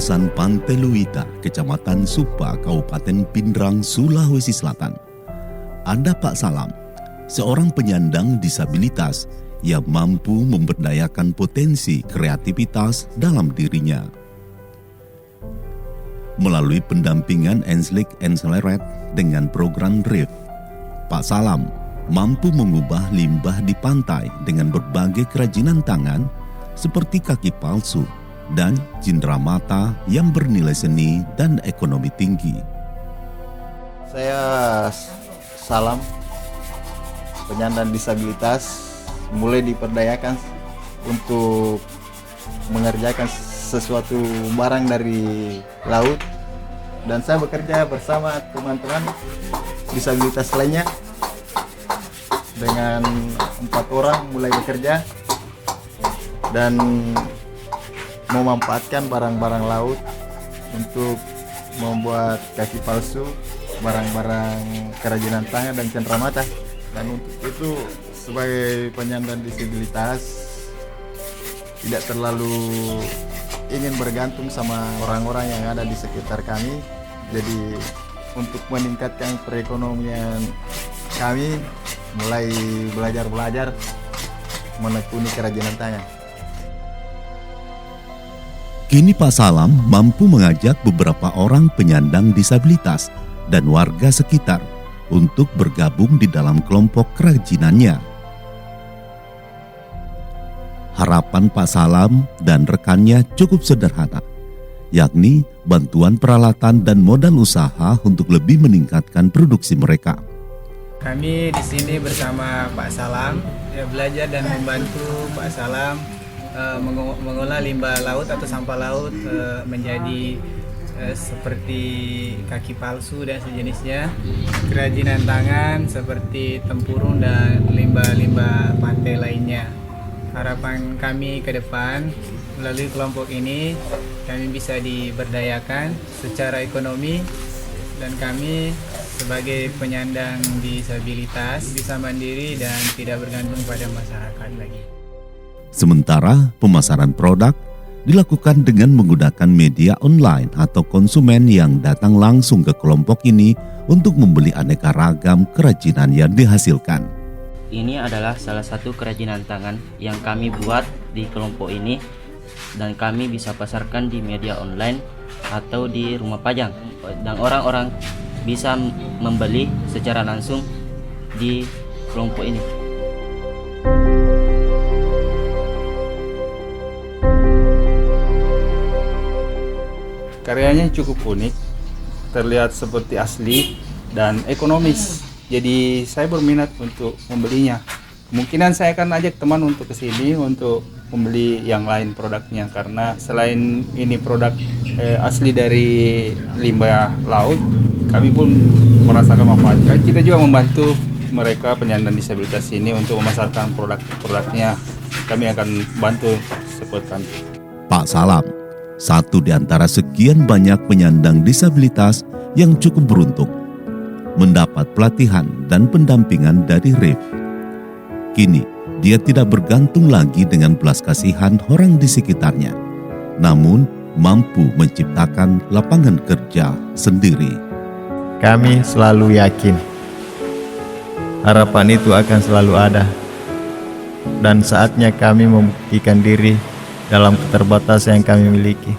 kawasan Pantai Luita, Kecamatan Supa, Kabupaten Pindrang, Sulawesi Selatan. Ada Pak Salam, seorang penyandang disabilitas yang mampu memberdayakan potensi kreativitas dalam dirinya. Melalui pendampingan Enslik Enseleret dengan program RIF, Pak Salam mampu mengubah limbah di pantai dengan berbagai kerajinan tangan seperti kaki palsu dan cindera mata yang bernilai seni dan ekonomi tinggi. Saya Salam, penyandang disabilitas, mulai diperdayakan untuk mengerjakan sesuatu barang dari laut, dan saya bekerja bersama teman-teman disabilitas lainnya dengan 4 orang mulai bekerja dan memanfaatkan barang-barang laut untuk membuat kaki palsu, barang-barang kerajinan tangan dan cenderamata. Dan untuk itu, sebagai penyandang disabilitas, tidak terlalu ingin bergantung sama orang-orang yang ada di sekitar kami. Jadi untuk meningkatkan perekonomian kami, mulai belajar menekuni kerajinan tangan. Kini Pak Salam mampu mengajak beberapa orang penyandang disabilitas dan warga sekitar untuk bergabung di dalam kelompok kerajinannya. Harapan Pak Salam dan rekannya cukup sederhana, yakni bantuan peralatan dan modal usaha untuk lebih meningkatkan produksi mereka. Kami di sini bersama Pak Salam, belajar dan membantu Pak Salam mengolah limbah laut atau sampah laut menjadi seperti kaki palsu dan sejenisnya, kerajinan tangan seperti tempurung dan limbah-limbah pantai lainnya. Harapan kami ke depan, melalui kelompok ini kami bisa diberdayakan secara ekonomi, dan kami sebagai penyandang disabilitas bisa mandiri dan tidak bergantung pada masyarakat lagi. Sementara pemasaran produk dilakukan dengan menggunakan media online atau konsumen yang datang langsung ke kelompok ini untuk membeli aneka ragam kerajinan yang dihasilkan. Ini adalah salah satu kerajinan tangan yang kami buat di kelompok ini, dan kami bisa pasarkan di media online atau di rumah pajang, dan orang-orang bisa membeli secara langsung di kelompok ini. Karyanya cukup unik, terlihat seperti asli dan ekonomis. Jadi saya berminat untuk membelinya. Kemungkinan saya akan ajak teman untuk kesini untuk membeli yang lain produknya, karena selain ini produk asli dari limbah laut, kami pun merasakan manfaatnya. Kita juga membantu mereka penyandang disabilitas ini untuk memasarkan produk-produknya. Kami akan bantu support kami. Pak Salam, satu di antara sekian banyak penyandang disabilitas yang cukup beruntung mendapat pelatihan dan pendampingan dari RIF. Kini, dia tidak bergantung lagi dengan belas kasihan orang di sekitarnya, namun mampu menciptakan lapangan kerja sendiri. Kami selalu yakin harapan itu akan selalu ada, dan saatnya kami membuktikan diri dalam keterbatasan yang kami miliki.